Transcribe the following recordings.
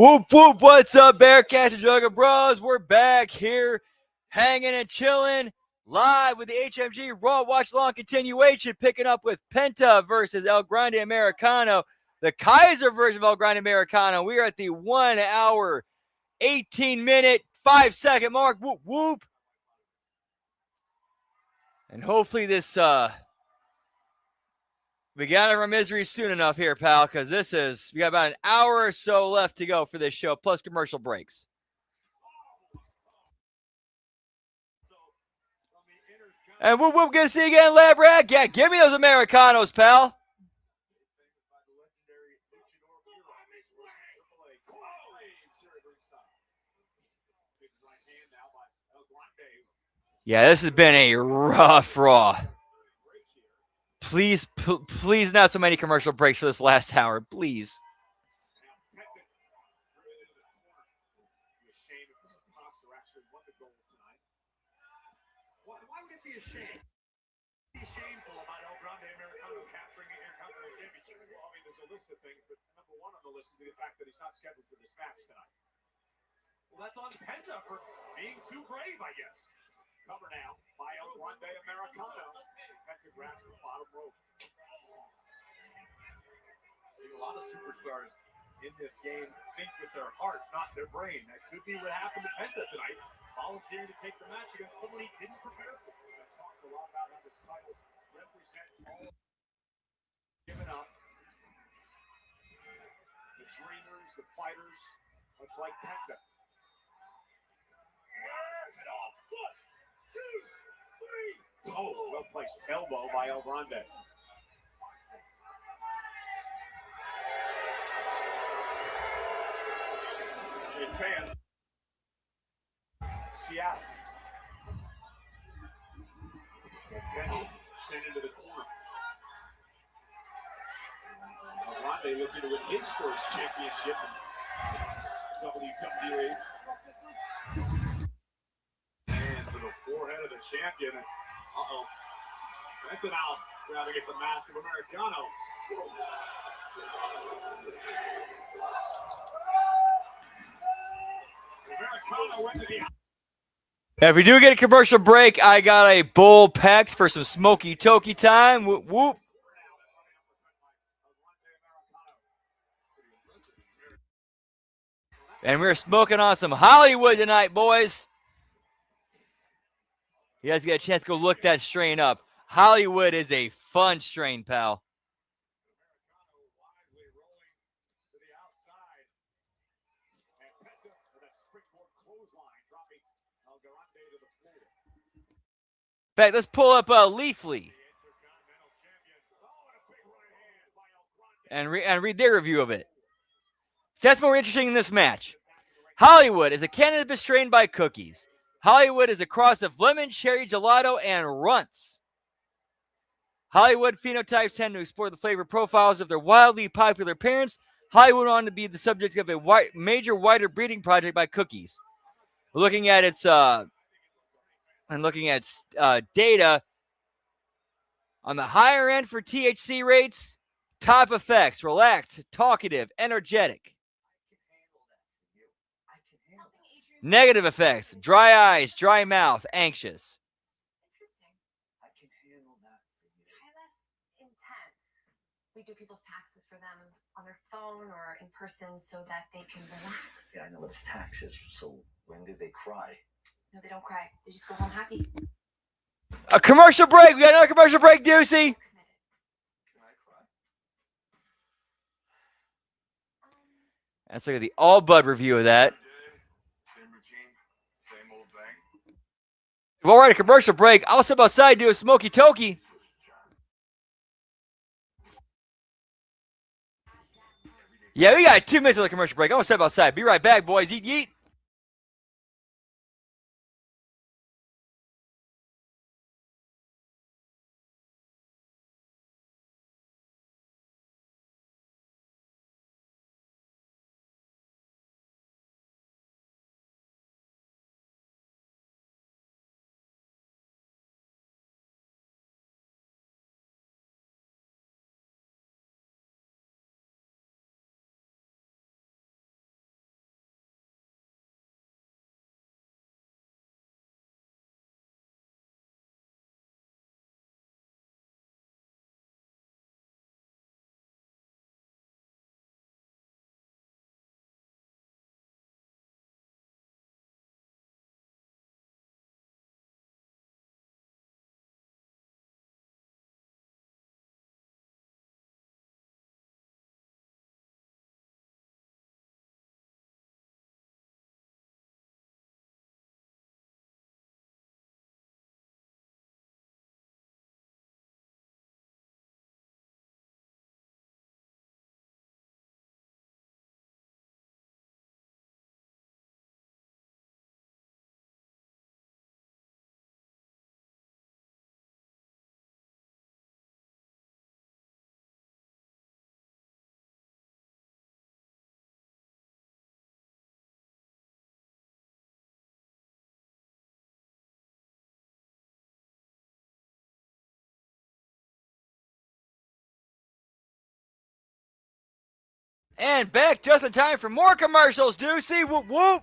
Whoop, whoop, what's up, Bearcats and Jugger Bros? We're back here, hanging and chilling, live with the HMG Raw Watch Long continuation, picking up with Penta versus El Grande Americano, the Kaiser version of El Grande Americano. We are at the 1 hour, 18-minute, 5-second mark. Whoop, whoop. And hopefully this, we get out of our misery soon enough here, pal, because we got about an hour or so left to go for this show, plus commercial breaks. And whoop, whoop, good to see you again, Lab Rat. Yeah, give me those Americanos, pal. Yeah, this has been a rough Raw. Please, please, not so many commercial breaks for this last hour, please. Why would it be a shame? Be shameful about El Grande Americano capturing the Intercontinental Championship. Well, I mean, there's a list of things, but number one on the list would be the fact that he's not scheduled for this match tonight. Well, that's on Penta for being too brave, I guess. Cover now by El Grande Americano. Penta grabs the bottom rope. See, a lot of superstars in this game think with their heart, not their brain. That could be what happened to Penta tonight, volunteering to take the match against someone he didn't prepare for. I've talked a lot about how this title represents all given up. The dreamers, the fighters, much like Penta. Oh, well placed. Elbow by El Grande. And fans. Seattle. Sent into the corner. El Grande looking to win his first championship in WWE. Hands to the forehead of the champion. Uh-oh. That's an out. Trying to get the mask of Americano. Americano went to the out. If we do get a commercial break, I got a bowl packed for some smoky toki time. Whoop, whoop. And we're smoking on some Hollywood tonight, boys. You guys get a chance to go look that strain up. Hollywood is a fun strain, pal. In fact, let's pull up Leafly and read their review of it. So that's more interesting in this match. Hollywood is a cannabis strain by Cookies. Hollywood is a cross of lemon, cherry, gelato, and runts. Hollywood phenotypes tend to explore the flavor profiles of their wildly popular parents. Hollywood went on to be the subject of a major wider breeding project by Cookies. Looking at its data on the higher end for THC rates, top effects: relaxed, talkative, energetic. Negative effects: dry eyes, dry mouth, anxious. Interesting. I can handle that. Try less intense. We do people's taxes for them on their phone or in person so that they can relax. Yeah, I know it's taxes. So when do they cry? No, they don't cry. They just go home happy. A commercial break. We got another commercial break, Deucey. Can I cry? Let's look at the All Bud review of that. Same routine, same old thing. While we're at a commercial break, I'll step outside and do a smoky toki. Yeah, we got 2 minutes of the commercial break. I'm going to step outside. Be right back, boys. Yeet, yeet. And back just in time for more commercials, Deucey. Whoop whoop. Don't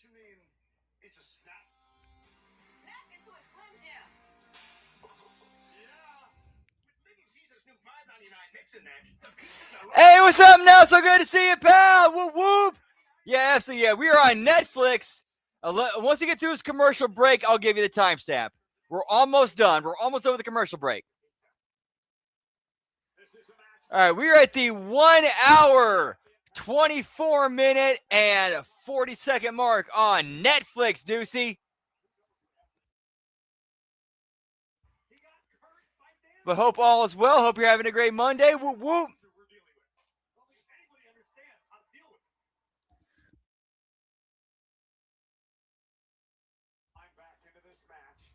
you mean it's a snap? Snap into a Slim Jim. Yeah. With Little Caesar's new $5.99 mix and match, the pizzas are Hey, what's up now? So good to see you, pal. Whoop whoop. Yeah, absolutely. Yeah, we are on Netflix. Once we get through this commercial break, I'll give you the timestamp. We're almost done. We're almost over the commercial break. All right, we are at the 1 hour, 24 minute, and 40-second mark on Netflix, Deucey. But hope all is well. Hope you're having a great Monday. Whoop whoop. I'm back into this match.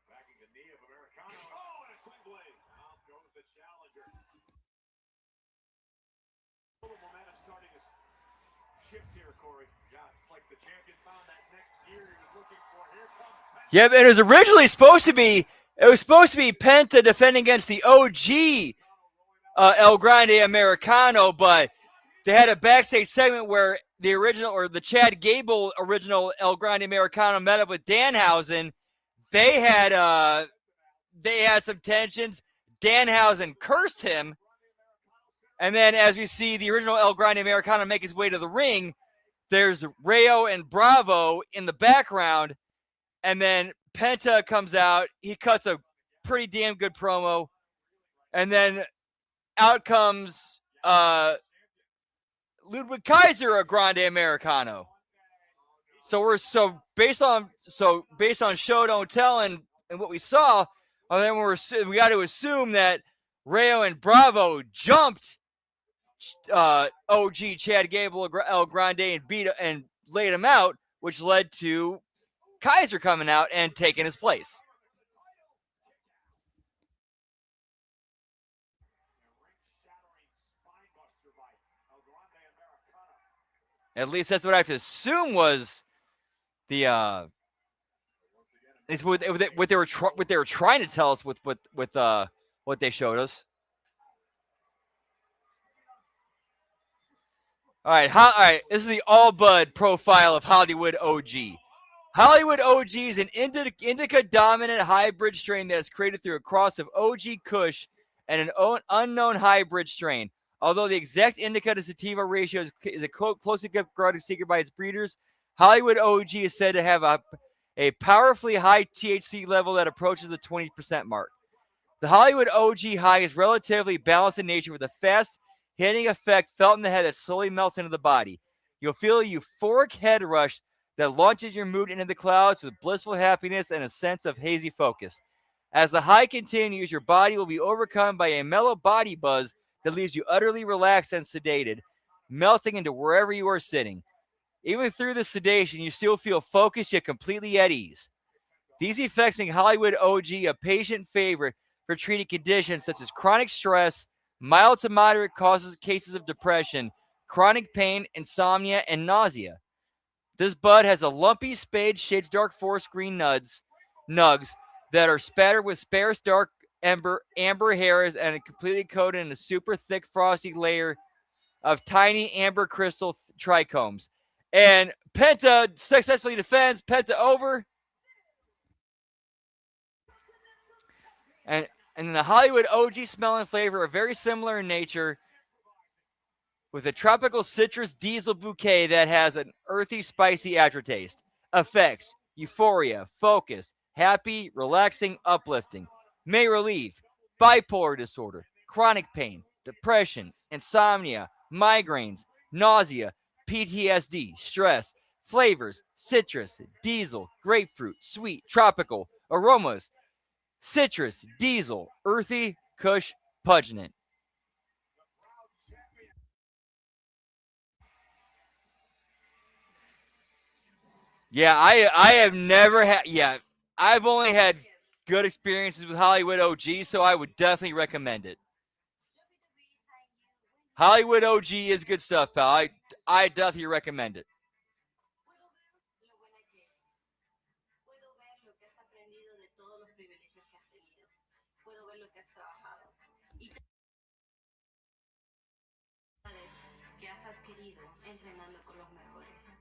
Backing the knee of Americano. Oh, and a swing blade. Out goes the challenger. A little momentum starting to shift here, Corey. Yeah, it's like the champion found that next gear he was looking for. Here comes Penta. Yeah, it was originally supposed to be. It was supposed to be Penta defending against the OG El Grande Americano, but they had a backstage segment where the original, or the Chad Gable original El Grande Americano, met up with Danhausen. They had some tensions. Danhausen cursed him, and then as we see the original El Grande Americano make his way to the ring, there's Rayo and Bravo in the background, and then Penta comes out. He cuts a pretty damn good promo, and then out comes Ludwig Kaiser, a Grande Americano. So based on show don't tell and what we saw, then we got to assume that Rayo and Bravo jumped OG Chad Gable El Grande and laid him out, which led to Kaiser coming out and taking his place. At least that's what I have to assume was the it's what they were trying to tell us with what they showed us. All right. This is the All Bud profile of Hollywood OG. Hollywood OG is an indica dominant hybrid strain that is created through a cross of OG Kush and an unknown hybrid strain. Although the exact indica to sativa ratio is a closely kept guarded secret by its breeders, Hollywood OG is said to have a powerfully high THC level that approaches the 20% mark. The Hollywood OG high is relatively balanced in nature with a fast hitting effect felt in the head that slowly melts into the body. You'll feel a euphoric head rush that launches your mood into the clouds with blissful happiness and a sense of hazy focus. As the high continues, your body will be overcome by a mellow body buzz that leaves you utterly relaxed and sedated, melting into wherever you are sitting. Even through the sedation, you still feel focused yet completely at ease. These effects make Hollywood OG a patient favorite for treating conditions such as chronic stress, mild to moderate cases of depression, chronic pain, insomnia, and nausea. This bud has a lumpy spade-shaped dark forest green nugs that are spattered with sparse dark amber hairs and completely coated in a super thick frosty layer of tiny amber crystal trichomes. And Penta successfully defends. Penta over. And the Hollywood OG smell and flavor are very similar in nature, with a tropical citrus diesel bouquet that has an earthy, spicy aftertaste. Effects: euphoria, focus, happy, relaxing, uplifting. May relieve bipolar disorder, chronic pain, depression, insomnia, migraines, nausea, PTSD, stress. Flavors: citrus, diesel, grapefruit, sweet, tropical. Aromas: citrus, diesel, earthy, kush, pungent. Yeah, I have never had. Yeah, I've only had good experiences with Hollywood OG, so I would definitely recommend it. Hollywood OG is good stuff, pal. I definitely recommend it. que has trabajado y que has adquirido entrenando con los mejores.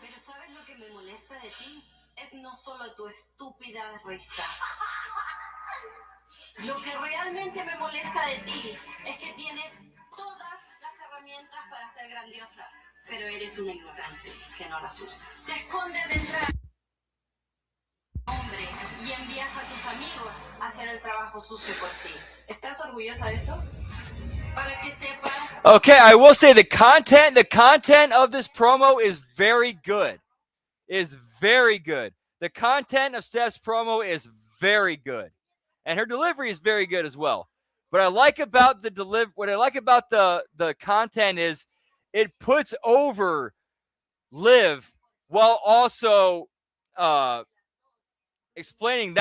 Pero ¿sabes lo que me molesta de ti? Es no solo tu estúpida risa. Lo que realmente me molesta de ti es que tienes todas las herramientas para ser grandiosa, pero eres un ignorante que no las usa. Te escondes detrás de un hombre y envías a tus amigos a hacer el trabajo sucio por ti. ¿Estás orgullosa de eso? Para que sepas. Okay, I will say the content of this promo is very good. The content of Steph's promo is very good. And her delivery is very good as well. What I like about the content is it puts over Liv while also explaining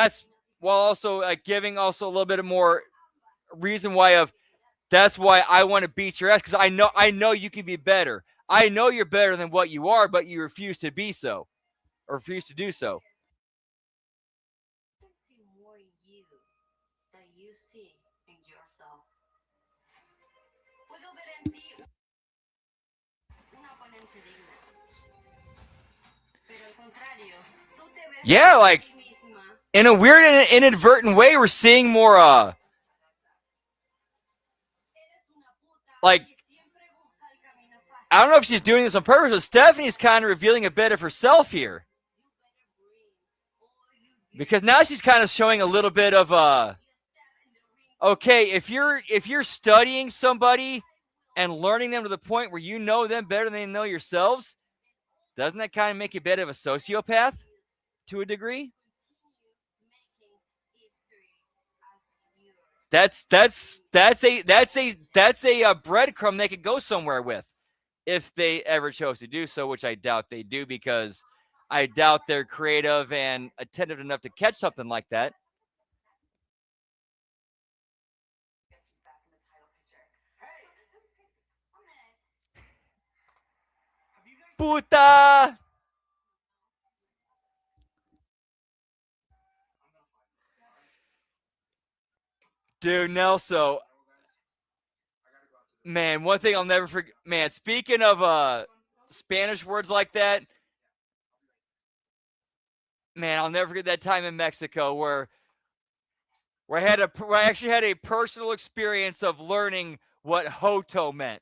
while also giving also a little bit of more reason why that's why I want to beat your ass, because I know you can be better. I know you're better than what you are, but you refuse to be so, or refuse to do so. I can see more in you than you see in yourself. Puedo ver en ti un oponente digno. Pero al contrario, tú te ves Yeah, a like ti misma. in a weird and inadvertent way, we're seeing more Eres una puta like, que siempre busca el camino fácil. I don't know if she's doing this on purpose, but Stephanie's kind of revealing a bit of herself here. Because now she's kind of showing a little bit of okay, if you're studying somebody and learning them to the point where you know them better than they know yourselves, doesn't that kind of make you a bit of a sociopath to a degree? That's a breadcrumb they could go somewhere with if they ever chose to do so, which I doubt they do, because I doubt they're creative and attentive enough to catch something like that. Puta! Dude, Nelson. Man, one thing I'll never forget. Man, speaking of Spanish words like that, man, I'll never forget that time in Mexico where I actually had a personal experience of learning what Hoto meant.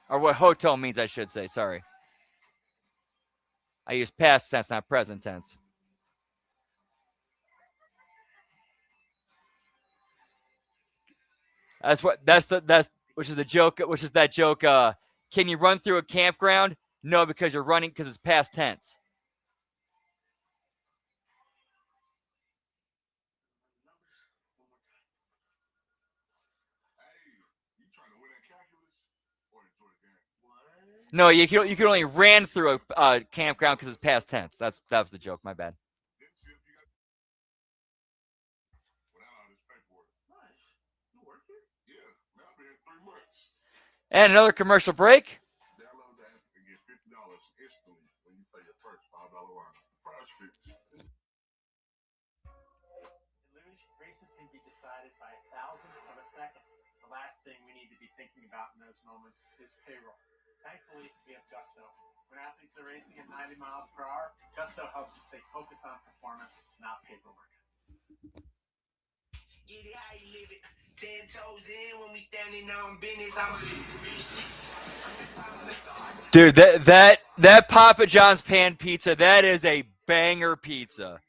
Or what Hoto means, I should say. Sorry. I use past tense, not present tense. Which is that joke. Can you run through a campground? No, because you're running because it's past tense. No, you can only ran through a campground because it's past tense. That was the joke. My bad. And another commercial break. Download the app and get $50 instantly when you pay your first $5 line. Prize Fix. Races can be decided by 1,000th of a second. The last thing we need to be thinking about in those moments is payroll. Thankfully, we have Gusto. When athletes are racing at 90 miles per hour, Gusto helps us stay focused on performance, not paperwork. Get it how you live it. 10 toes in when we standing on business. Dude, that Papa John's pan pizza, that is a banger pizza.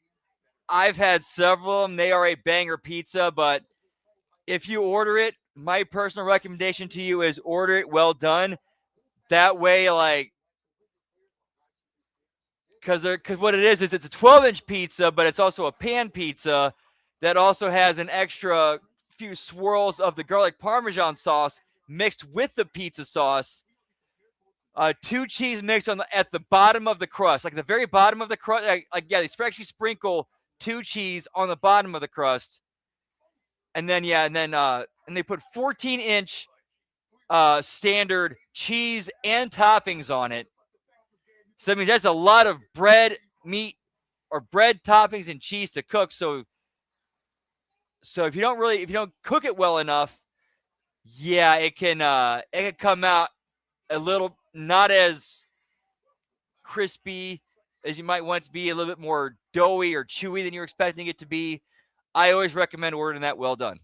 I've had several of them. They are a banger pizza, but if you order it, my personal recommendation to you is order it well done. That way, like, because what it is it's a 12-inch pizza, but it's also a pan pizza that also has an extra few swirls of the garlic Parmesan sauce mixed with the pizza sauce. 2 cheese mix at the bottom of the crust, like the very bottom of the crust. They actually sprinkle 2 cheese on the bottom of the crust, and then they put 14-inch standard cheese and toppings on it. So I mean, that's a lot of bread, meat, or bread toppings and cheese to cook. So if you don't cook it well enough, yeah, it can come out a little not as crispy as you might want it to be, a little bit more doughy or chewy than you're expecting it to be. I always recommend ordering that well done.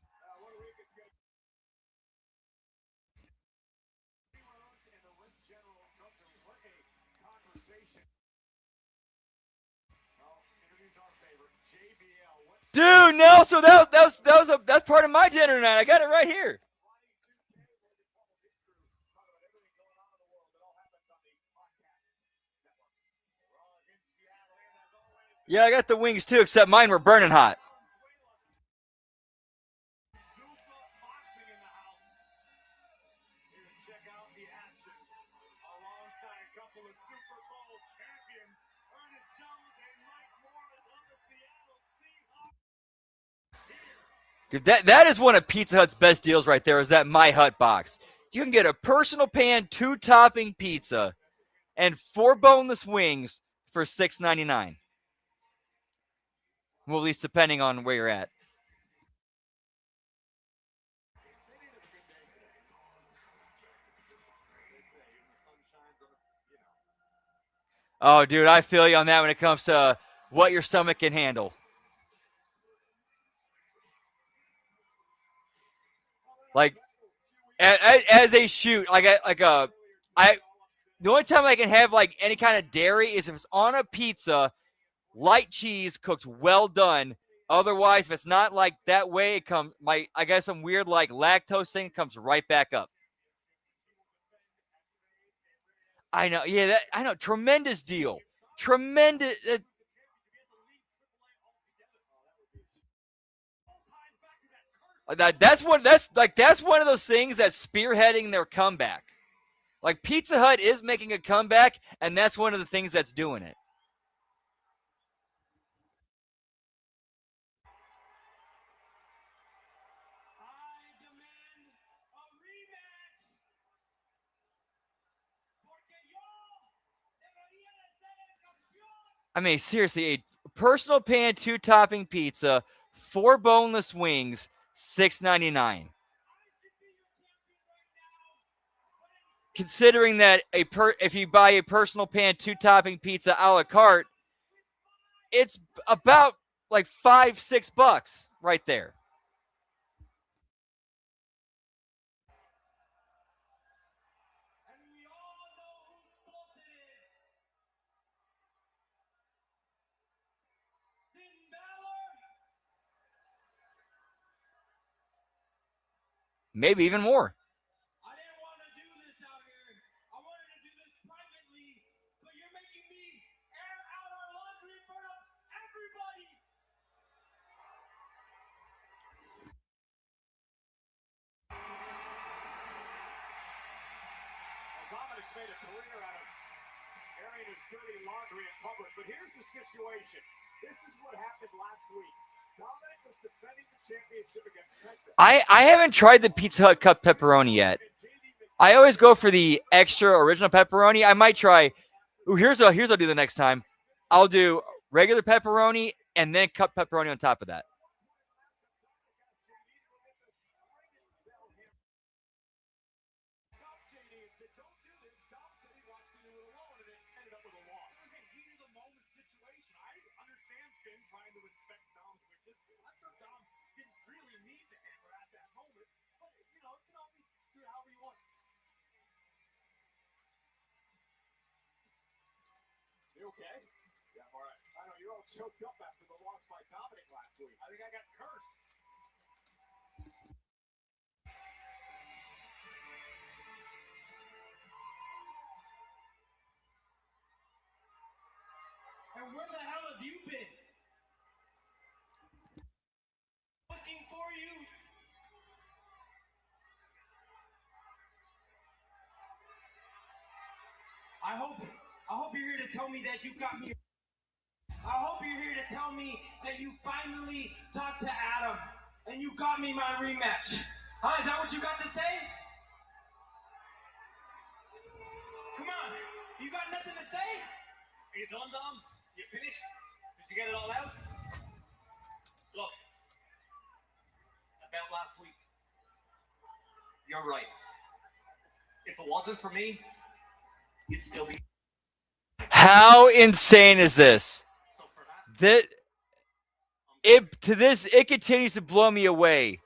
Dude, no. So that's part of my dinner tonight. I got it right here. Yeah, I got the wings too, except mine were burning hot. Dude, that is one of Pizza Hut's best deals right there, is that My Hut box. You can get a personal pan 2-topping pizza and 4 boneless wings for $6.99. Well, at least depending on where you're at. Oh, dude, I feel you on that when it comes to what your stomach can handle. Like, as a shoot, the only time I can have like any kind of dairy is if it's on a pizza, light cheese, cooked well done. Otherwise, if it's not like that way, it comes. I got some weird like lactose thing, comes right back up. I know, yeah, I know. Tremendous deal, tremendous. That's one of those things that's spearheading their comeback. Like Pizza Hut is making a comeback, and that's one of the things that's doing it. I mean, seriously, a personal pan 2-topping pizza, 4 boneless wings, $6.99. Considering that if you buy a personal pan 2-topping pizza a la carte, it's about like $5-6 right there. Maybe even more. I didn't want to do this out here. I wanted to do this privately, but you're making me air out our laundry in front of everybody. Dominic's made a career out of airing his dirty laundry in public, but here's the situation. This is what happened last week. Dominic was defending the championship against Penta. I haven't tried the Pizza Hut cup pepperoni yet. I always go for the extra original pepperoni. I might try. Here's what I'll do the next time. I'll do regular pepperoni and then cup pepperoni on top of that. You okay? Yeah, I'm all right. I know you're all choked up after the loss by Dominic last week. I think I got cursed. And where the hell have you been? Looking for you. I hope you're here to tell me that you got me. I hope you're here to tell me that you finally talked to Adam and you got me my rematch. Huh? Is that what you got to say? you done, Dom? You finished? Did you get it all out? Look, about last week. You're right. If it wasn't for me, you'd still be. How insane is this? So for that, It continues to blow me away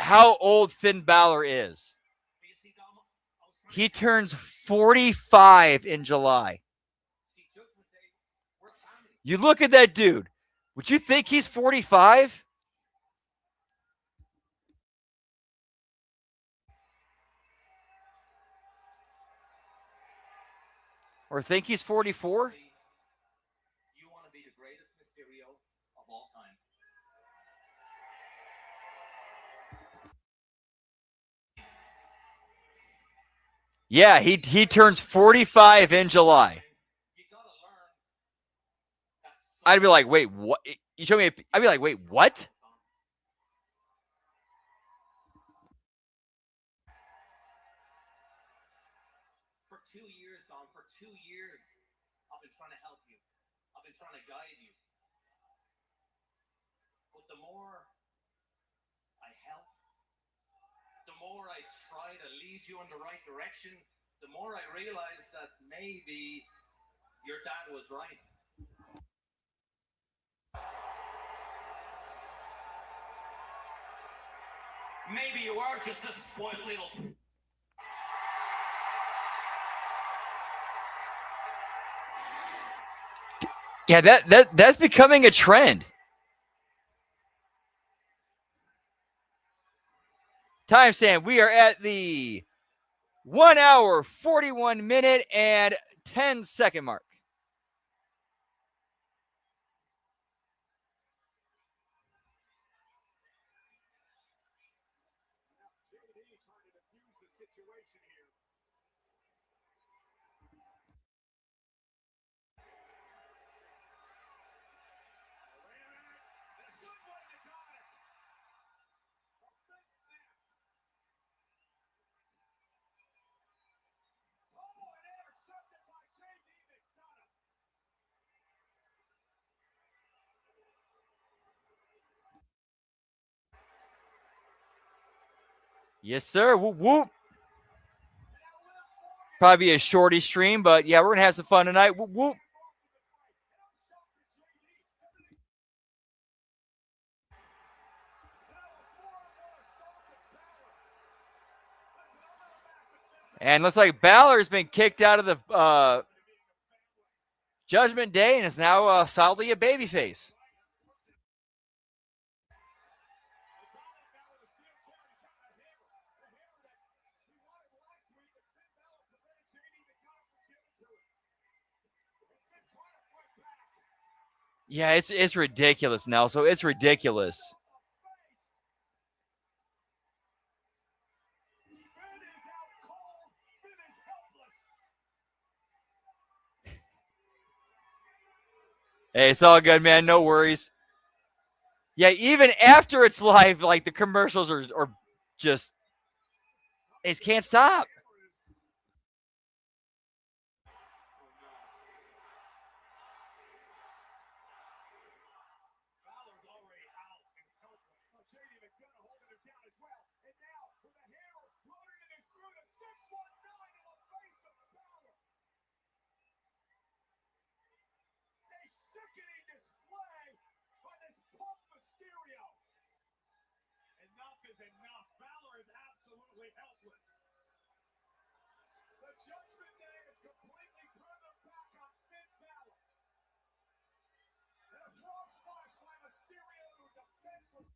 how old Finn Balor is. you see, Dom, I was trying He turns 45 in July. to see Judgment Day. We're family. You look at that dude. Would you think he's 45? Or think he's 44? You want to be the greatest Mysterio of all time. Yeah, he turns 45 in July. You gotta learn. That's I'd be like, wait, what? You show me. I'd be like, wait, what? For 2 years, Dom, for 2 years, I've been trying to help you. I've been trying to guide you. But the more I help, the more I try to lead you in the right direction, the more I realize that maybe your dad was right. Maybe you are just a spoiled little. Yeah, that's becoming a trend. Timestamp, we are at the 1 hour, 41 minute, and 10-second mark. JD trying to defuse the situation here. Wait a minute. That's good one, you got it. A fence snap. Oh, and intercepted by JD McDonough. Yes, sir. Whoop, whoop. Probably a shorty stream, but yeah, we're going to have some fun tonight. Whoop, whoop. And looks like Balor's been kicked out of the Judgment Day and is now solidly a babyface. Yeah, it's ridiculous now. So it's ridiculous. Hey, it's all good, man. No worries. Yeah, even after it's live, like the commercials are just, they just can't stop. Balor's already out and helpless. So JD McDonough holding him down as well. And now with a hammer loaded in his through the 619 in the face of Balor. A sickening display by this Punk Mysterio. Enough is enough. Balor is absolutely helpless. The Judgment Day has completely turned their back on Finn Balor. And a frog splash by Mysterio to defenseless.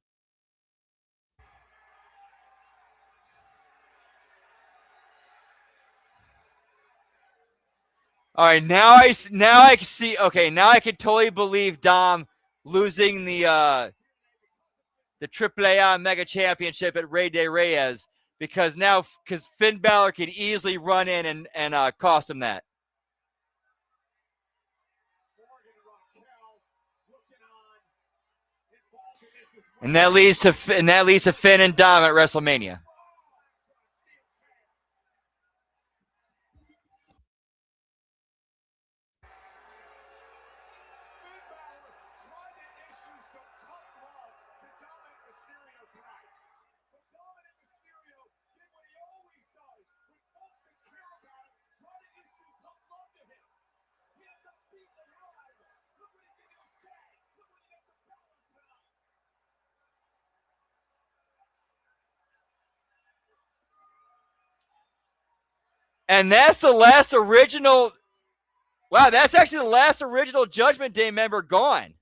All right, now I can see. Okay, now I can totally believe Dom losing the AAA Mega Championship at Rey de Reyes because Finn Balor could easily run in and cost him that. And that leads to Finn and Dom at WrestleMania. And that's the last original. Wow, that's actually the last original Judgment Day member gone.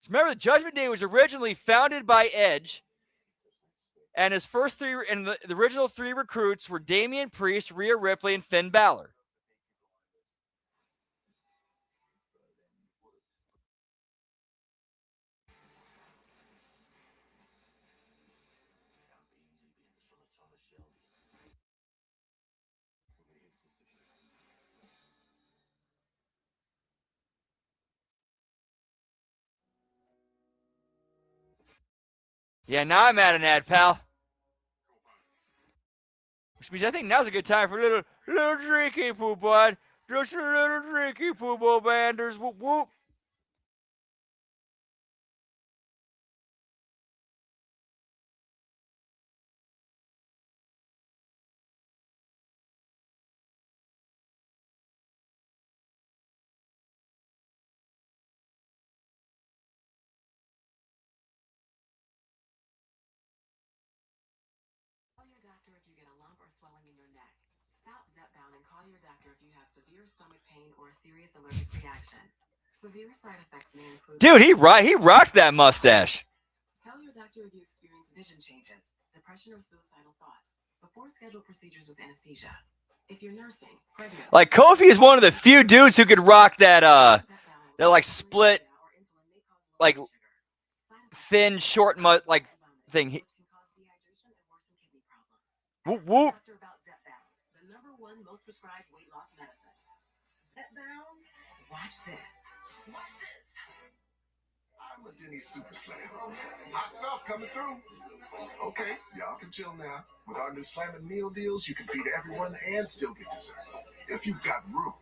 Remember, the Judgment Day was originally founded by Edge, and his first three, and the original three recruits were Damian Priest, Rhea Ripley, and Finn Balor. Yeah, now I'm at an ad, pal. Which means I think now's a good time for a little drinky poo, bud. Just a little drinky poo, bo banders. Whoop whoop. Call your doctor if you get a lump or swelling in your neck. Stop Zepbound and call your doctor if you have severe stomach pain or a serious allergic reaction. Severe side effects may include. Dude, he rocked that mustache. Tell your doctor if you experience vision changes, depression, or suicidal thoughts before schedule procedures with anesthesia. If you're nursing, pregnant. Like Kofi is one of the few dudes who could rock that that like split, like thin, short like thing. Whoop whoop. About Zepbound, the #1 most prescribed weight loss medicine. Zepbound. Watch this. Watch this. I'm a Denny's Super Slam. Hot stuff coming through. Okay, y'all can chill now. With our new Slammin' meal deals, you can feed everyone and still get dessert. If you've got room.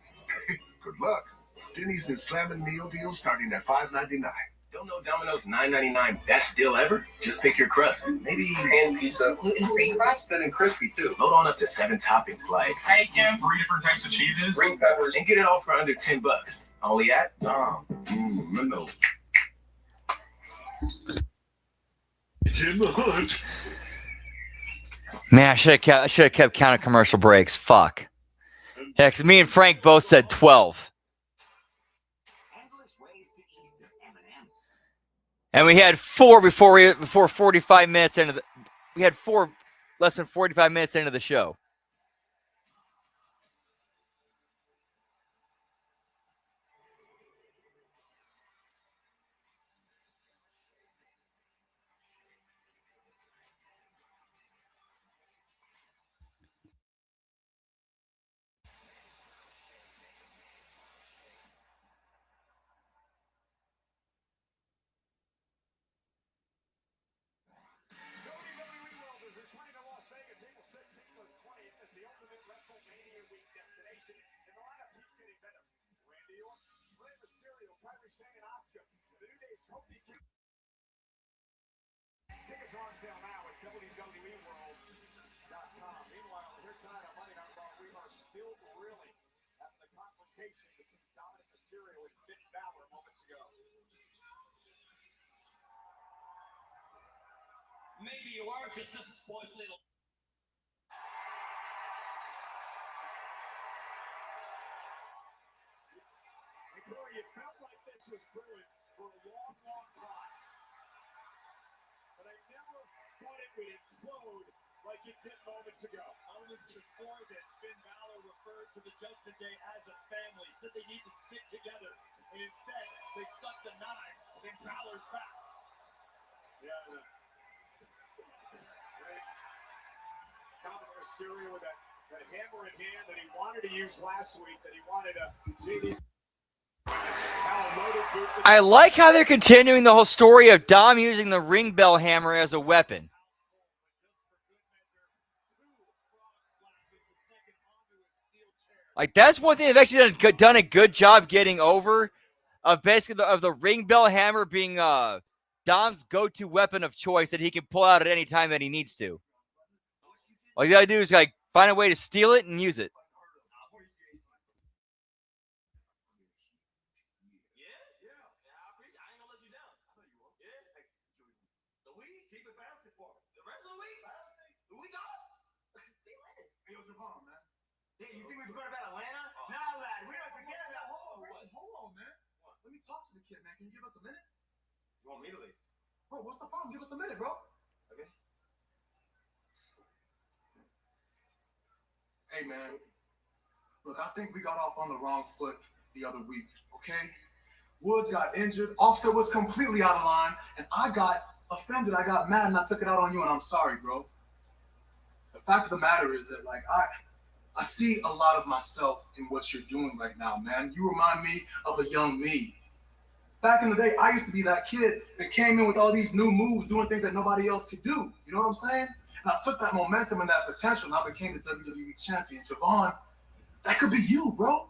Good luck. Denny's new Slammin' meal deal starting at $5.99. Don't know Domino's $9.99 best deal ever? Just pick your crust. Maybe pan pizza. Gluten-free crust. Thin and crispy too. Load on up to 7 toppings like Bacon. 3 different types of cheeses. green peppers and get it all for under $10. Only at Domino's. In the hood. Man, I should have kept counting commercial breaks. Fuck. Yeah, because me and Frank both said 12. And we had 4 before 45 minutes into the. We had 4 less than 45 minutes into the show. Tickets are on sale now at WWEworld.com. Meanwhile, here tonight on Monday Night Raw, we are still reeling after the confrontation between Dominic Mysterio and Finn Balor moments ago. Maybe you are just a spoiled little. And Corey, it felt like this was brewing for a long, long time. But I never thought it would implode like it did moments ago. Moments before this, Finn Balor referred to the Judgment Day as a family, said they need to stick together, and instead they stuck the knives in Balor's back. Yeah, Dominic Mysterio with that hammer in hand that he wanted to use last week, that he wanted to JD. I like how they're continuing the whole story of Dom using the ring bell hammer as a weapon. Like, that's one thing they've actually done a good job getting over, of basically of the ring bell hammer being Dom's go-to weapon of choice that he can pull out at any time that he needs to. All you gotta do is like find a way to steal it and use it. Hey, you think we forgot about Atlanta? No, lad, we don't forget about. Hold on, man. Let me talk to the kid, man. Can you give us a minute? You want me to leave? Bro, what's the problem? Give us a minute, bro. Okay. Hey, man. Look, I think we got off on the wrong foot the other week, okay? Woods got injured. Offset was completely out of line. And I got offended. I got mad and I took it out on you, and I'm sorry, bro. The fact of the matter is that, like, I see a lot of myself in what you're doing right now, man. You remind me of a young me. Back in the day, I used to be that kid that came in with all these new moves, doing things that nobody else could do. You know what I'm saying? And I took that momentum and that potential, and I became the WWE champion. Javon, that could be you, bro.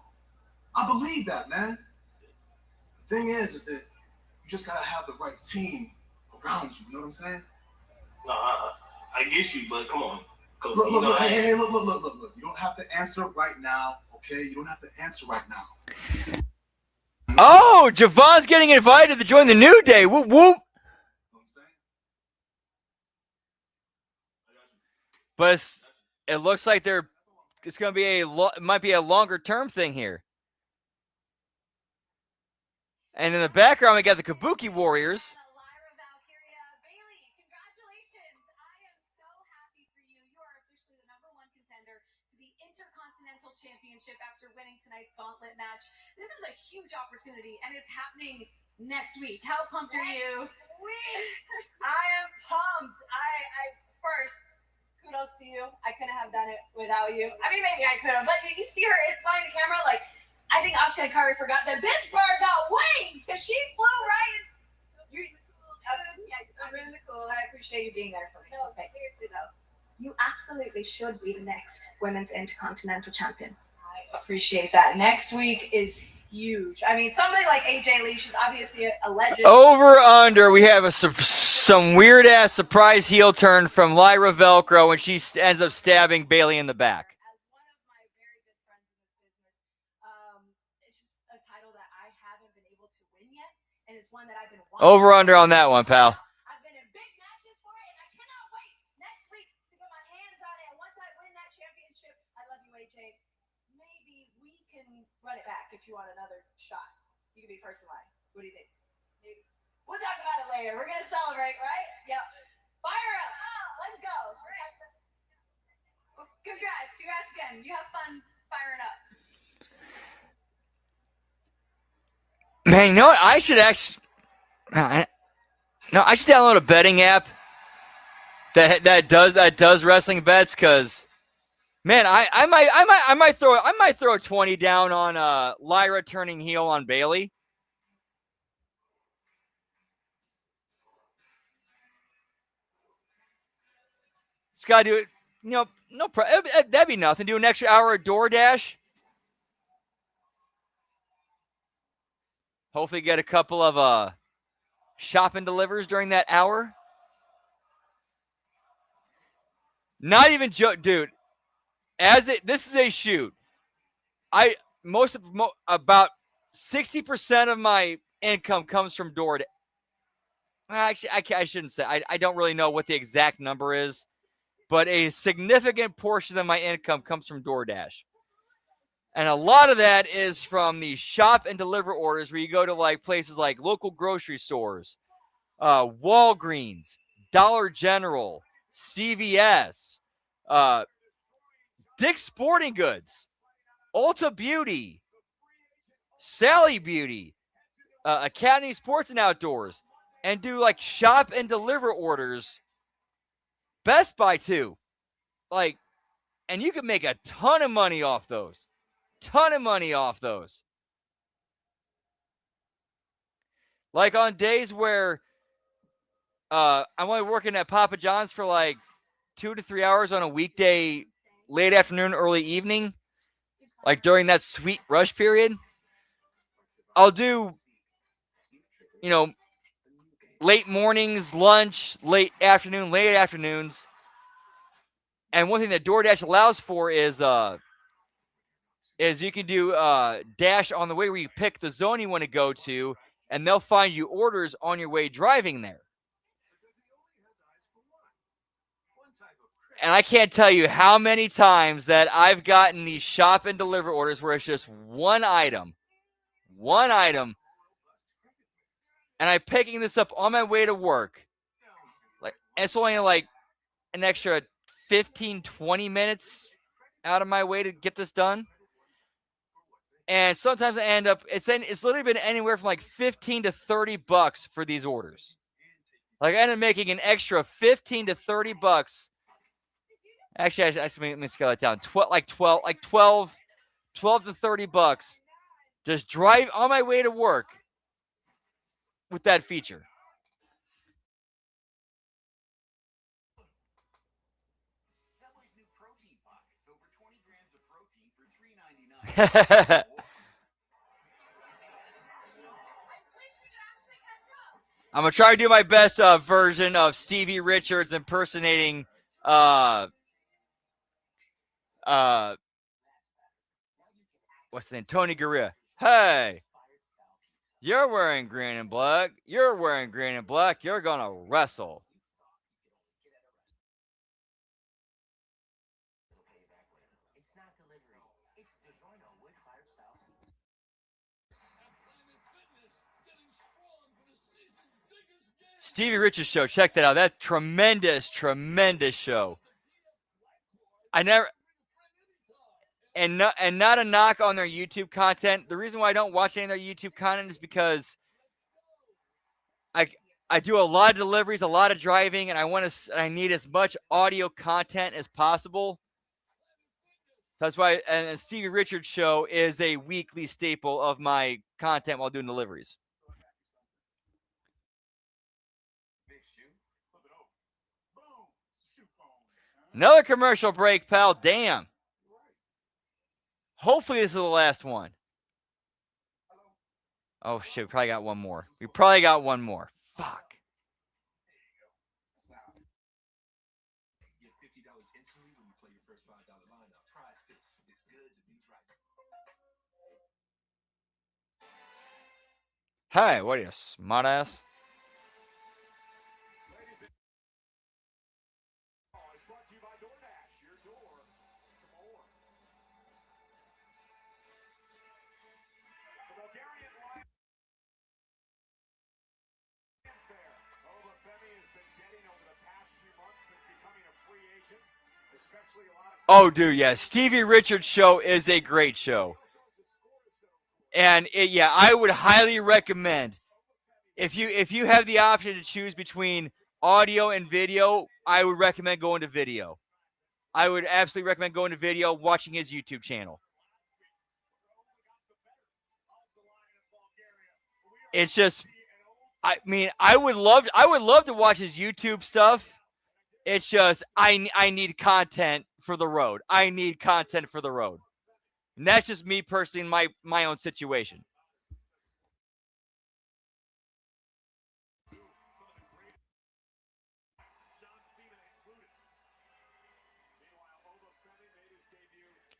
I believe that, man. The thing is that you just gotta have the right team around you. You know what I'm saying? No, I get you, but come on. Look, look. You don't have to answer right now, okay? You don't have to answer right now. Oh, Javon's getting invited to join the New Day. Whoop, whoop. You know what I'm saying? But it looks like it's going to be might be a longer term thing here. And in the background, we got the Kabuki Warriors. Intercontinental Championship after winning tonight's gauntlet match. This is a huge opportunity, and it's happening next week. How pumped are you? I am pumped. I first, kudos to you. I couldn't have done it without you. I mean, maybe I could have, but you see her, it's flying the camera. Like, I think Asuka and Kari forgot that this bird got wings because she flew right. I'm really cool. I appreciate you being there for me. No, seriously though, you absolutely should be the next women's Intercontinental Champion. I appreciate that. Next week is huge. I mean, somebody like AJ Lee, she's obviously a legend. Over under, we have some weird ass surprise heel turn from Lyra Velcro when she ends up stabbing Bailey in the back. As one of my very good friends in this business, it's just a title that I haven't been able to win yet, and it's one that I've been wanting. Over under on that one, pal. I've been in big matches for it, and I cannot wait next week to get my hands on it. And once I win that championship, I love you, AJ. Maybe we can run it back if you want another shot. You can be first in line. What do you think? Maybe. We'll talk about it later. We're gonna celebrate, right? Yep. Fire up! Let's go. Well, congrats again. You have fun firing up. Man, you know what? I should actually. No, I should download a betting app that does wrestling bets, because man, I might throw 20 down on Lyra turning heel on Bailey. Just gotta do it. That'd be nothing. Do an extra hour of DoorDash. Hopefully get a couple of shop and delivers during that hour. Not even joke, dude. This is a shoot. About 60% of my income comes from DoorDash. Actually, I shouldn't say. I don't really know what the exact number is, but a significant portion of my income comes from DoorDash. And a lot of that is from the shop and deliver orders where you go to like places like local grocery stores, Walgreens, Dollar General, CVS, Dick's Sporting Goods, Ulta Beauty, Sally Beauty, Academy Sports and Outdoors, and do like shop and deliver orders. Best Buy too. And you can make a ton of money off those. Like on days where I'm only working at Papa John's for like 2 to 3 hours on a weekday, late afternoon, early evening, like during that sweet rush period, I'll do, late mornings, lunch, late afternoons. And one thing that DoorDash allows for is you can do Dash on the way where you pick the zone you want to go to, and they'll find you orders on your way driving there. And I can't tell you how many times that I've gotten these shop and deliver orders where it's just one item, and I'm picking this up on my way to work. Like, and it's only like an extra 15, 20 minutes out of my way to get this done. And sometimes I end up, it's literally been anywhere from like $15 to $30 for these orders. Like, I end up making an extra $15 to $30. Actually, let me scale it down. 12 to $30. Just drive on my way to work with that feature. I'm gonna try to do my best version of Stevie Richards impersonating what's his name? Tony Garea. Hey, you're wearing green and black. You're wearing green and black. You're gonna wrestle. Stevie Richards show. Check that out. That tremendous show. I never and not a knock on their YouTube content. The reason why I don't watch any of their YouTube content is because I do a lot of deliveries, a lot of driving, and I need as much audio content as possible. So that's why, and Stevie Richards show is a weekly staple of my content while doing deliveries. Another commercial break, pal. Damn. Hopefully this is the last one. Oh, shit. We probably got one more. Fuck. Hey, what are you, smart ass? Oh, dude, yeah. Stevie Richards show is a great show. And I would highly recommend if you have the option to choose between audio and video, I would recommend going to video. I would absolutely recommend going to video, watching his YouTube channel. It's just, I mean, I would love to watch his YouTube stuff. It's just I need content for the road. And that's just me personally in my own situation.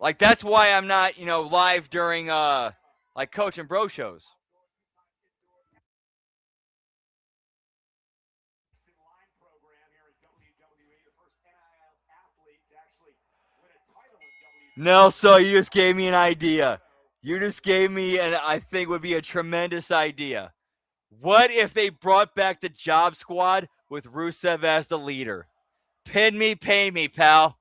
Like, that's why I'm not, live during like Coach and Bro shows. No, so you just gave me an idea. I think would be a tremendous idea. What if they brought back the Job Squad with Rusev as the leader? Pin me, pay me, pal.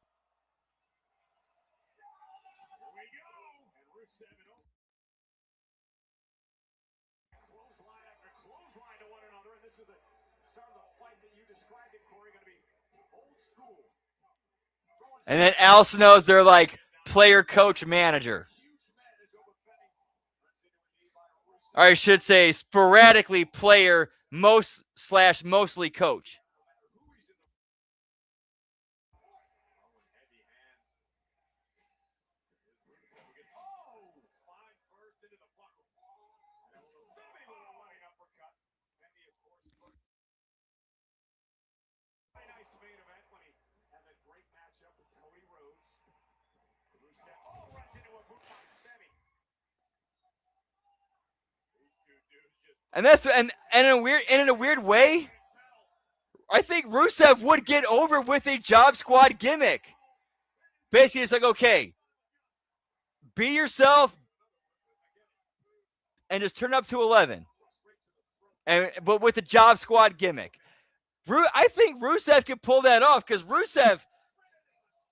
And then Al knows they're like player, coach, manager. Or I should say sporadically player, mostly coach. And that's and in a weird way, Rusev would get over with a Job Squad gimmick. Basically, it's like, okay, be yourself and just turn up to 11. But with the Job Squad gimmick. I think Rusev could pull that off because Rusev,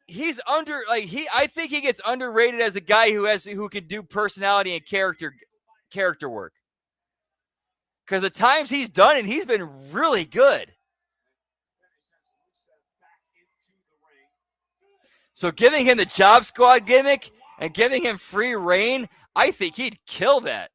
I think he gets underrated as a guy who can do personality and character work. Because the times he's done it, he's been really good. So giving him the Job Squad gimmick and giving him free reign, I think he'd kill that.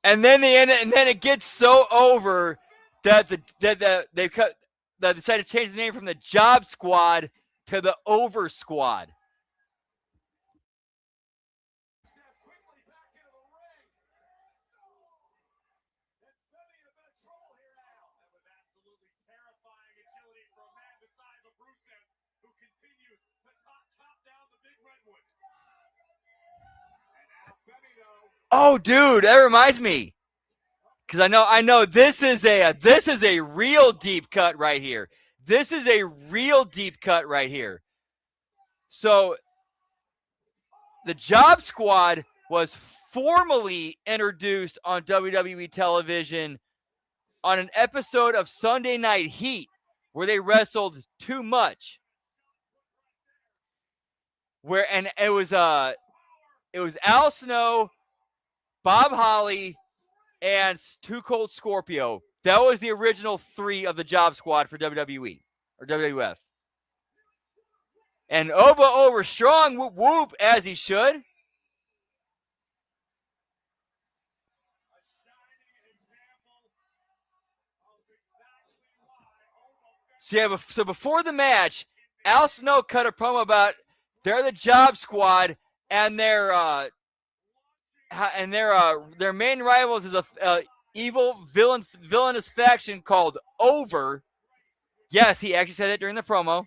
And then it gets so over that they decided to change the name from the Job Squad to the Over Squad. Oh, dude, that reminds me. Because I know this is a real deep cut right here. This is a real deep cut right here. So the Job Squad was formally introduced on WWE television on an episode of Sunday Night Heat where they wrestled Too Much. And it was Al Snow, Bob Holly, and Too Cold Scorpio. That was the original 3 of the Job Squad for WWE or WWF. And Oba over strong, whoop whoop, as he should. So before the match, Al Snow cut a promo about they're the Job Squad and their main rivals is a evil villainous faction called Over. Yes, he actually said that during the promo.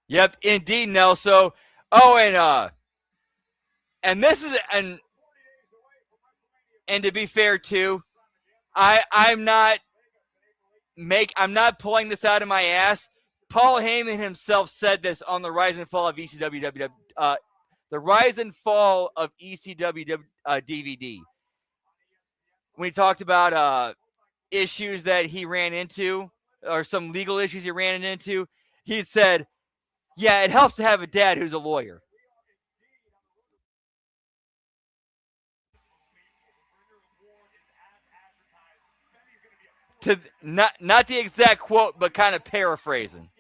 Yep, indeed, Nelson. Oh, and this is and to be fair too, I'm not pulling this out of my ass. Paul Heyman himself said this on the Rise and Fall of ECW DVD. When he talked about issues that he ran into or some legal issues he ran into, he said, "Yeah, it helps to have a dad who's a lawyer." To not the exact quote, but kind of paraphrasing.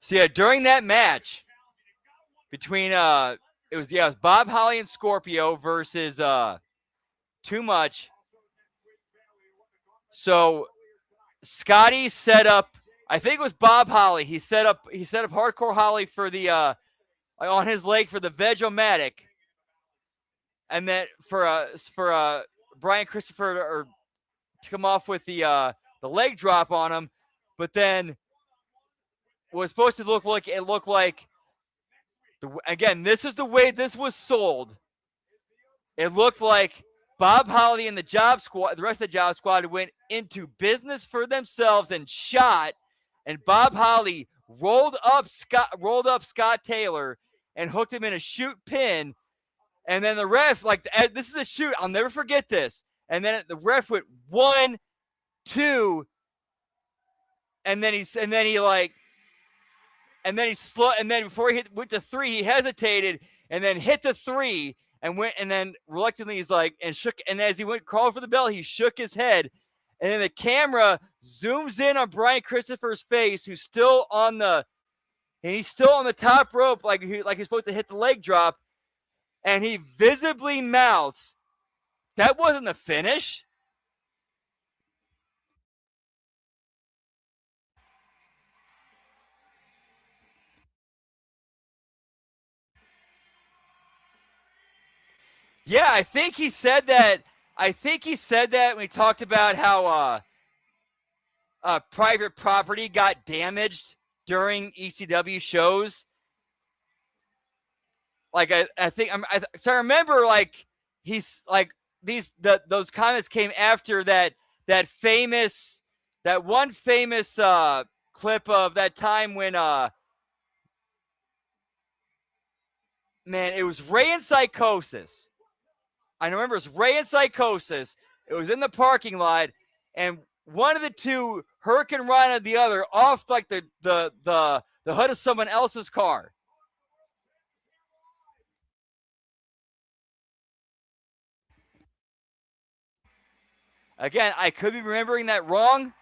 So yeah, during that match between it was Bob Holly and Scorpio versus Too Much. So Scotty set up, I think it was Bob Holly. He set up Hardcore Holly for the on his leg for the Veg-O-Matic, and then for Brian Christopher to come off with the leg drop on him, but then was supposed to look like again, this is the way this was sold. It looked like Bob Holly and the rest of the Job Squad went into business for themselves and shot, and Bob Holly rolled up Scott Taylor and hooked him in a shoot pin, and then the ref, this is a shoot, I'll never forget this, and then the ref went 1, 2, and then before he went to 3, he hesitated and then hit the 3 and went, and then reluctantly he's like, and shook, and as he went crawling for the bell, he shook his head, and then the camera zooms in on Brian Christopher's face, he's still on the top rope, like he's supposed to hit the leg drop, and he visibly mouths, That wasn't the finish. Yeah, I think he said that. I think he said that when he talked about how private property got damaged during ECW shows. Like I think so I remember like he's like those comments came after that one famous clip of that time when man, it was Ray and Psychosis. I remember it was Ray and Psychosis. It was in the parking lot, and one of the two, Hurricane Rana, the other, off like the hood of someone else's car. Again, I could be remembering that wrong.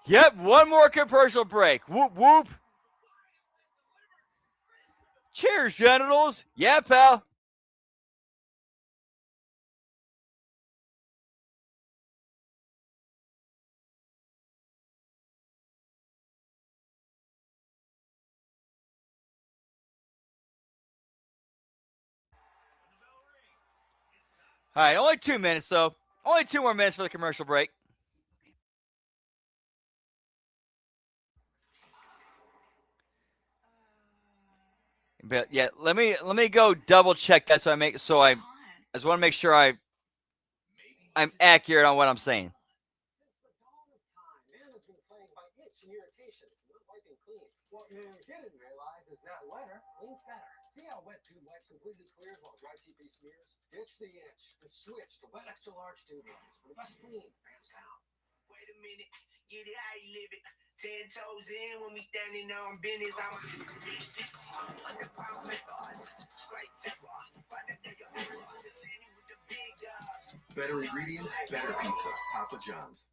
Yep, one more commercial break. Whoop, whoop. Cheers, genitals. Yeah, pal. All right, only 2 minutes, though. Only 2 more minutes for the commercial break. But yeah, let me go double check that I just want to make sure I'm accurate on what I'm saying. What you didn't realize is that wetter cleans better. See how wet tube wets completely clears while dry TP smears? Ditch the inch and switch to wet extra large tube liners for the best clean, hands down. Wait a minute, get it how you live it. 10 toes in when we standing on business. I'm Better ingredients, better pizza. Papa John's.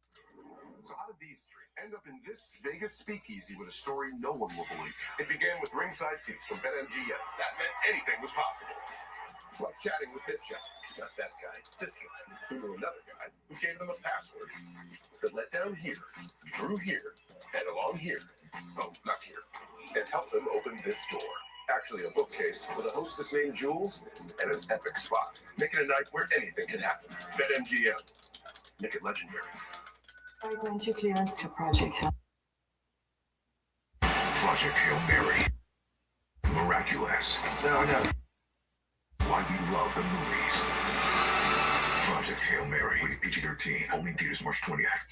So how did these three end up in this Vegas speakeasy with a story no one will believe? It began with ringside seats from BetMGM. That meant anything was possible. Like chatting with this guy, not that guy, this guy, who knew another guy, who gave them a password that led down here, through here, and along here. Oh, not here. And helped them open this door. Actually, a bookcase with a hostess named Jules and an epic spot. Make it a night where anything can happen. BetMGM. Make it legendary. I grant you clearance to Project Hail. Project Hail Mary. Miraculous. No. Why we love the movies. Project Hail Mary. Rated PG-13. Only in theaters March 20th.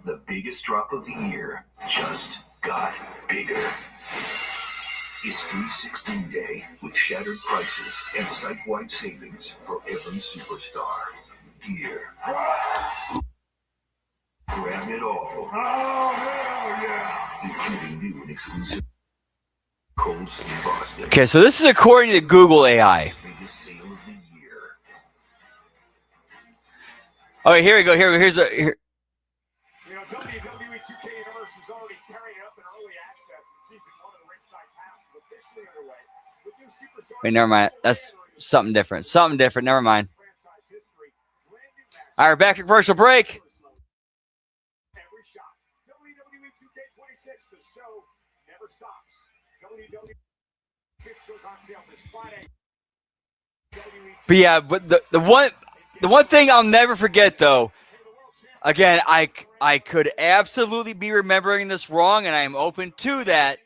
The biggest drop of the year just got bigger. It's 316 Day with shattered prices and site-wide savings for every superstar. Gear. Grab it all. Oh, hell yeah! Including new and exclusive Colts in Boston. Okay, so this is according to Google AI. Biggest sale of the year. Okay, here we go. Here. You know, WWE 2K Universe is already tearing it up in early access, and season 1 of the Ringside Pass is officially underway. With new superstars. Wait, never mind. That's something different. Something different. Never mind. All right, back to commercial break. Every shot. WWE 2K26, the show never stops. WWE 6 goes on sale this Friday. But yeah, but the one thing I'll never forget though, again, I could absolutely be remembering this wrong, and I am open to that.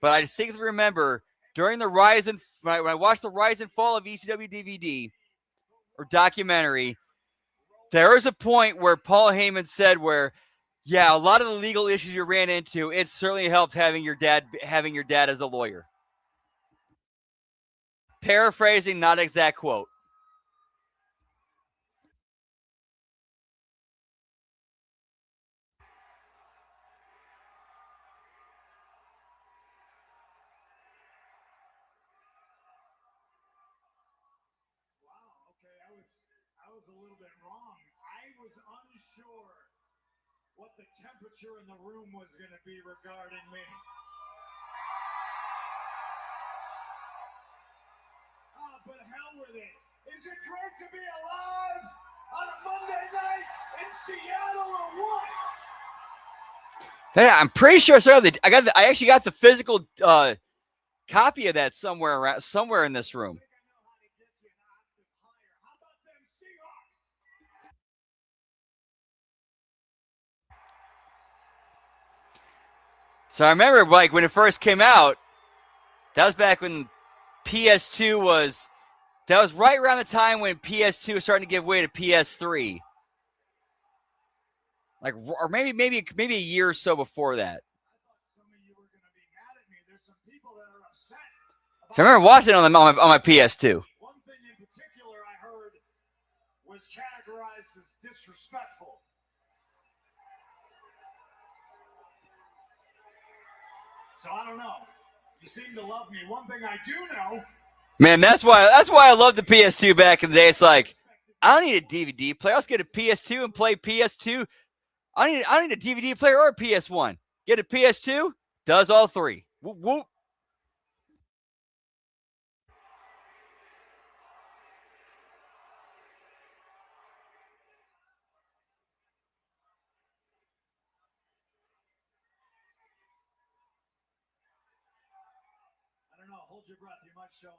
But I distinctly remember during the when I watched the rise and fall of ECW DVD or documentary, there was a point where Paul Heyman said where, yeah, a lot of the legal issues you ran into, it certainly helped having your dad as a lawyer. Paraphrasing, not exact quote. Wow, okay, I was a little bit wrong. I was unsure what the temperature in the room was going to be regarding me. But hell with it. Is it great to be alive on a Monday night in Seattle or what? Yeah, I'm pretty sure I actually got the physical copy of that somewhere in this room. So I remember like when it first came out, that was back when PS2 was. That was right around the time when PS2 was starting to give way to PS3. Like, or maybe a year or so before that. So I remember watching it on my PS2. One thing in particular I heard was categorized as disrespectful. So I don't know. You seem to love me. One thing I do know. Man, that's why I loved the PS2 back in the day. It's like, I don't need a DVD player. I'll just get a PS2 and play PS2. I don't need a DVD player or a PS1. Get a PS2, does all three. Whoop, whoop. I don't know. Hold your breath. You might show up.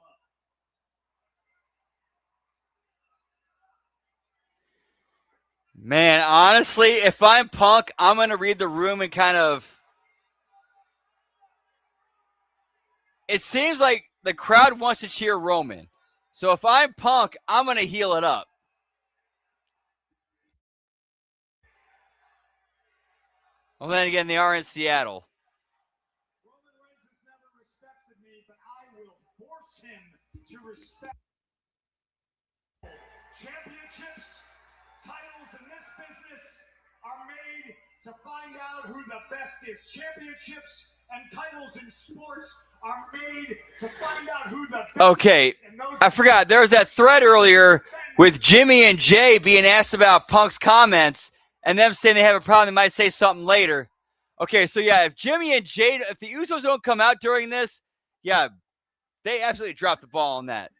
Man, honestly, if I'm Punk, I'm going to read the room and kind of. It seems like the crowd wants to cheer Roman. So if I'm Punk, I'm going to heal it up. Well, then again, they are in Seattle. Roman Reigns has never respected me, but I will force him to respect. Championships, titles in this business are made to find out who the best is. Championships and titles in sports are made to find out who the best Okay, I forgot. There was that thread earlier with Jimmy and Jay being asked about Punk's comments and them saying they have a problem. They might say something later. Okay, so yeah, if Jimmy and Jay, if the Usos don't come out during this, yeah, they absolutely dropped the ball on that.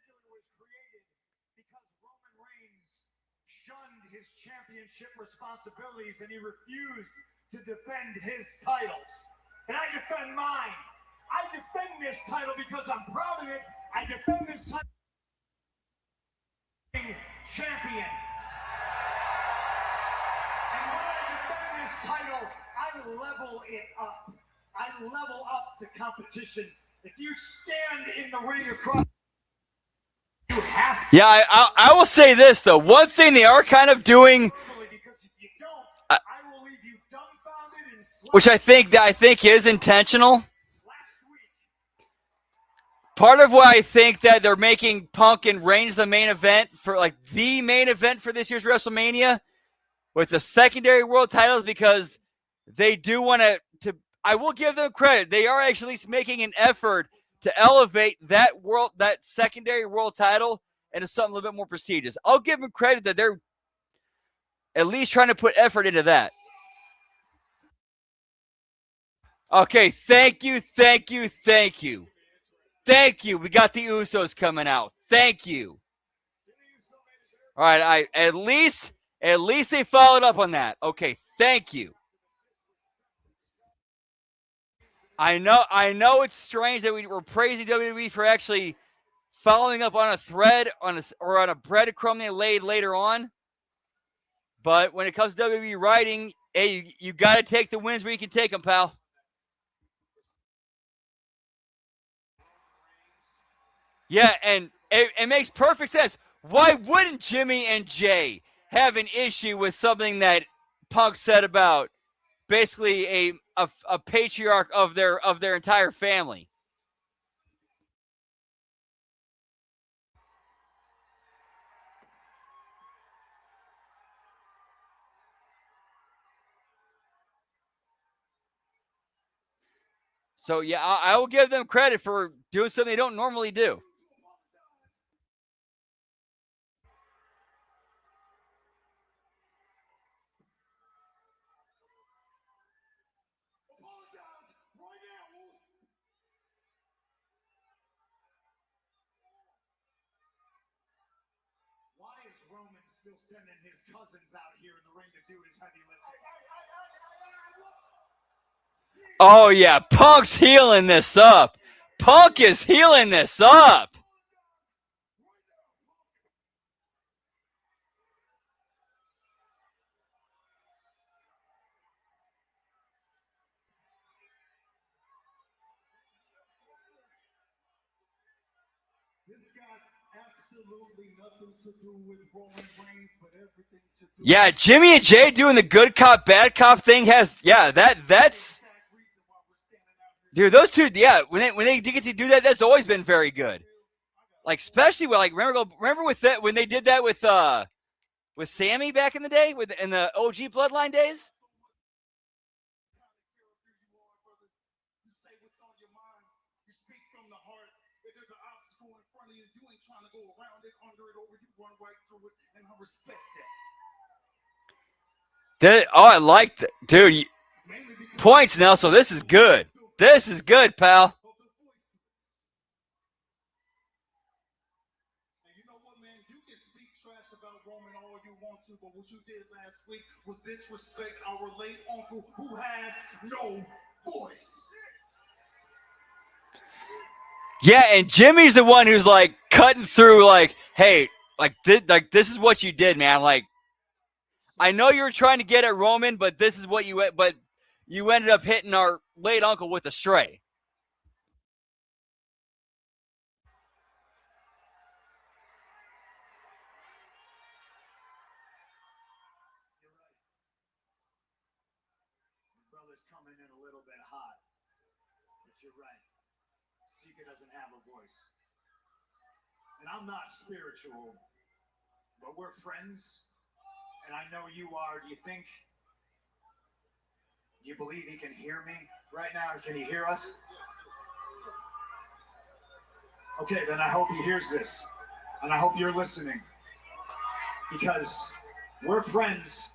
Championship responsibilities and he refused to defend his titles. And I defend mine. I defend this title because I'm proud of it. I defend this title. Champion. And when I defend this title, I level it up. I level up the competition. If you stand in the ring across, you have to. Yeah, I will say this though. One thing they are kind of doing, which I think is intentional. Part of why I think that they're making Punk and Reigns the main event for the main event for this year's WrestleMania with the secondary world titles, because they do want to. I will give them credit. They are actually making an effort to elevate that secondary world title into something a little bit more prestigious. I'll give them credit that they're at least trying to put effort into that. Okay, thank you. We got the Usos coming out. Thank you. All right, at least they followed up on that. Okay, thank you. I know it's strange that we're praising WWE for actually following up on a thread on a breadcrumb they laid later on. But when it comes to WWE writing, hey, you got to take the wins where you can take them, pal. Yeah, and it makes perfect sense. Why wouldn't Jimmy and Jay have an issue with something that Punk said about basically a patriarch of their entire family? So yeah, I will give them credit for doing something they don't normally do. Roman still sending his cousins out here in the ring to do his heavy lifting? Oh, yeah. Punk's healing this up. Punk is healing this up. This got absolutely nothing to do with Roman Reigns, but everything to do. Yeah, Jimmy and Jay doing the good cop, bad cop thing that's dude, those two, yeah, when they get to do that, that's always been very good. Like, especially with, like, remember with that when they did that with Sammy back in the day, in the OG Bloodline days. You say what's on your mind. You speak from the heart. If there's an obstacle in front of you, you ain't trying to go around it, under it, over it. You run right through it, and I respect that. I like that, dude. Points, Nelson. This is good. This is good, pal. And you know what, man? You can speak trash about Roman all you want to, but what you did last week was disrespect our late uncle who has no voice. Yeah, and Jimmy's the one who's like cutting through, like, hey, this is what you did, man. Like, I know you were trying to get at Roman, but this is what you ended up hitting our late uncle with a stray. You're right. Your brother's coming in a little bit hot, but you're right. Sika doesn't have a voice. And I'm not spiritual, but we're friends, and I know you are. Do you believe he can hear me right now? Can he hear us? Okay, then I hope he hears this, and I hope you're listening, because we're friends,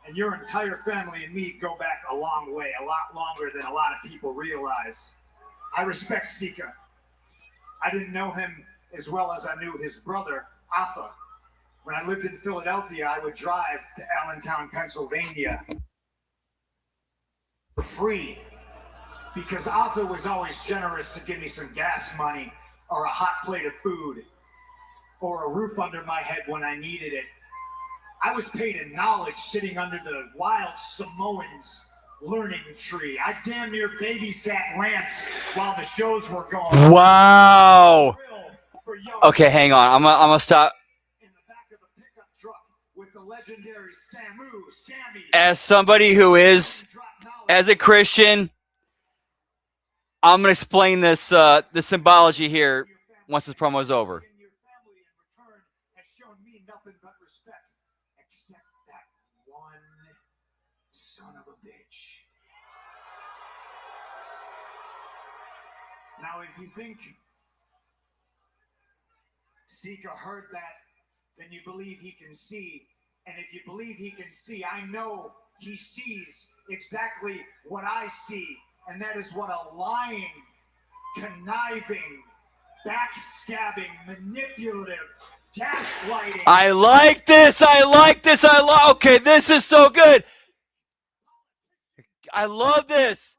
and your entire family and me go back a long way, a lot longer than a lot of people realize. I respect Sika. I didn't know him as well as I knew his brother, Alpha. When I lived in Philadelphia, I would drive to Allentown, Pennsylvania for free because Alpha was always generous to give me some gas money or a hot plate of food or a roof under my head when I needed it. I was paid in knowledge sitting under the wild Samoans learning tree. I damn near babysat Lance while the shows were going. Wow. Okay, hang on. I'm gonna stop. In the back of a pickup truck with the legendary Sammy. As somebody who is, as a Christian, I'm gonna explain this the symbology here once this promo is over. Your family in return has shown me nothing but respect, except that one son of a bitch. Now, if you think Sika heard that, then you believe he can see. And if you believe he can see, I know he sees exactly what I see. And that is what a lying, conniving, backstabbing, manipulative, gaslighting. I like this. Okay, this is so good. I love this.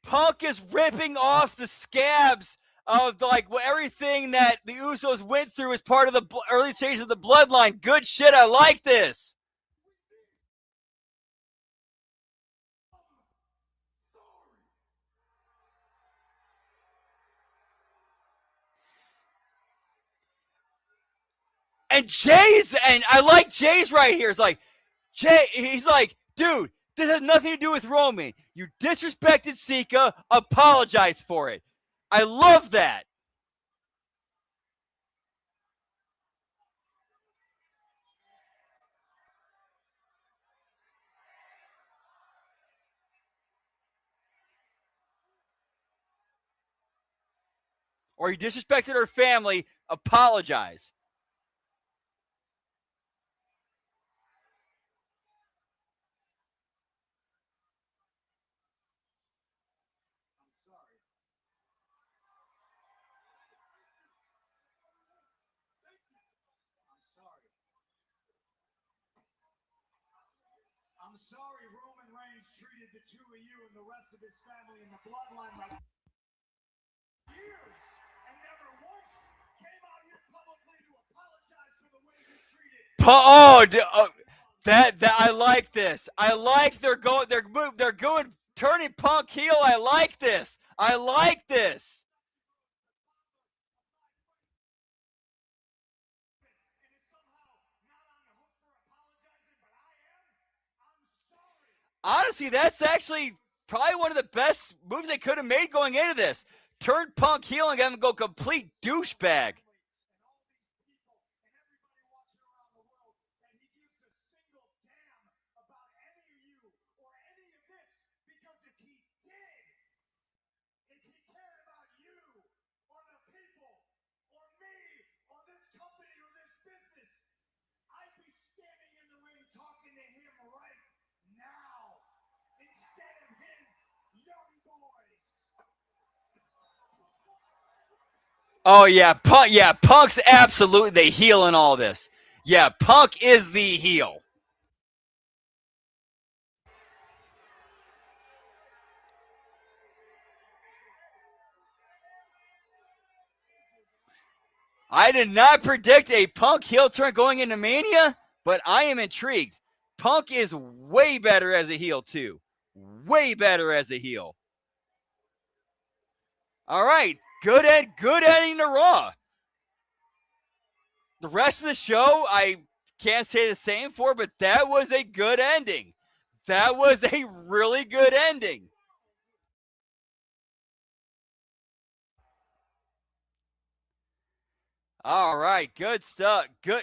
Punk is ripping off the scabs of everything that the Usos went through as part of the early stages of the bloodline. Good shit. I like this. And I like Jay's right here. It's like, Jay, he's like, dude, this has nothing to do with Roman. You disrespected Sika. Apologize for it. I love that. Or you disrespected her family. Apologize. I'm sorry. I'm sorry Roman Reigns treated the two of you and the rest of his family in the bloodline like years and never once came out here publicly to apologize for the way you treated. That I like this. I like they're going turning Punk heel. I like this. I like this. Honestly, that's actually probably one of the best moves they could have made going into this. Turn Punk heel and have him go complete douchebag. Oh yeah, Punk's absolutely the heel in all this. Yeah, Punk is the heel. I did not predict a Punk heel turn going into Mania, but I am intrigued. Punk is way better as a heel too. Way better as a heel. All right, good ending to Raw. The rest of the show, I can't say the same for, but that was a good ending. That was a really good ending. All right, good stuff. Good.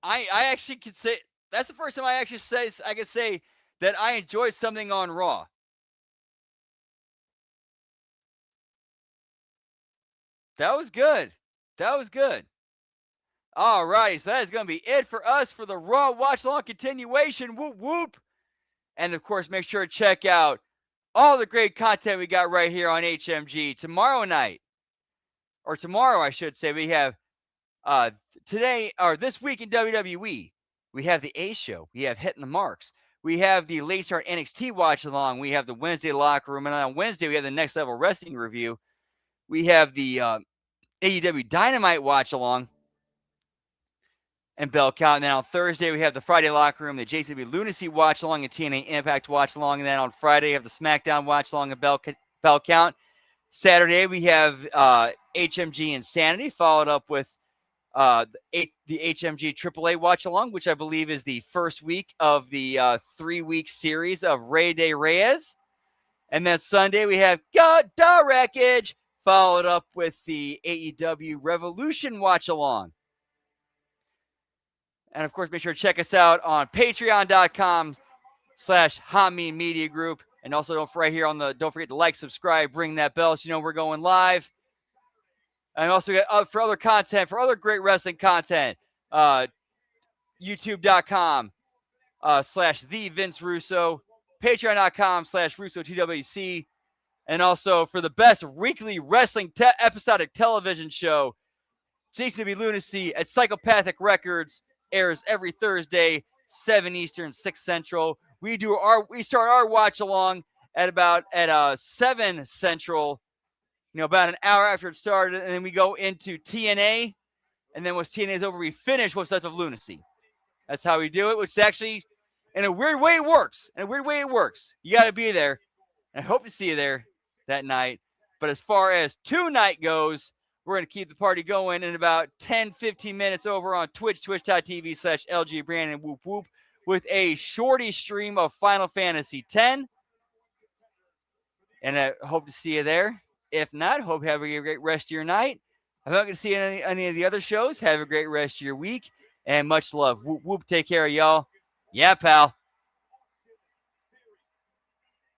I actually could say that's the first time I actually could say that I enjoyed something on Raw. That was good. That was good. All right, so that is going to be it for us for the Raw Watch Along continuation. Whoop whoop. And of course, make sure to check out all the great content we got right here on HMG tomorrow night. Or tomorrow, I should say, we have today or this week in WWE, we have the A Show. We have Hitting the Marks. We have the late start NXT watch along. We have the Wednesday locker room. And on Wednesday, we have the Next Level Wrestling review. We have the AEW Dynamite watch along and Bell Count. And then on Thursday, we have the Friday locker room, the JCW Lunacy watch along, and TNA Impact watch along. And then on Friday, we have the SmackDown watch along and Bell Count. Saturday, we have HMG Insanity, followed up with the HMG AAA watch along, which I believe is the first week of the 3-week series of Rey de Reyes. And then Sunday we have God Da Wreckage, followed up with the AEW Revolution watch along. And of course, make sure to check us out on patreon.com/Hameen Media Group. And also don't forget to like, subscribe, ring that bell so you know we're going live. And also get up for other content, for other great wrestling content, youtube.com/the Vince Russo, patreon.com/RussoTWC, and also for the best weekly wrestling episodic television show, JCW Lunacy at Psychopathic Records airs every Thursday, 7 Eastern, 6 Central. We start our watch along at 7 Central. About an hour after it started, and then we go into TNA, and then once TNA is over, we finish What's Left of Lunacy. That's how we do it, which actually, in a weird way, it works. You got to be there, and I hope to see you there that night. But as far as tonight goes, we're going to keep the party going in about 10-15 minutes over on Twitch, twitch.tv/LG Brandon Whoop Whoop, with a shorty stream of Final Fantasy X. And I hope to see you there. If not, hope you have a great rest of your night. If I'm not going to see any of the other shows, have a great rest of your week. And much love. Whoop, whoop. Take care of y'all. Yeah, pal.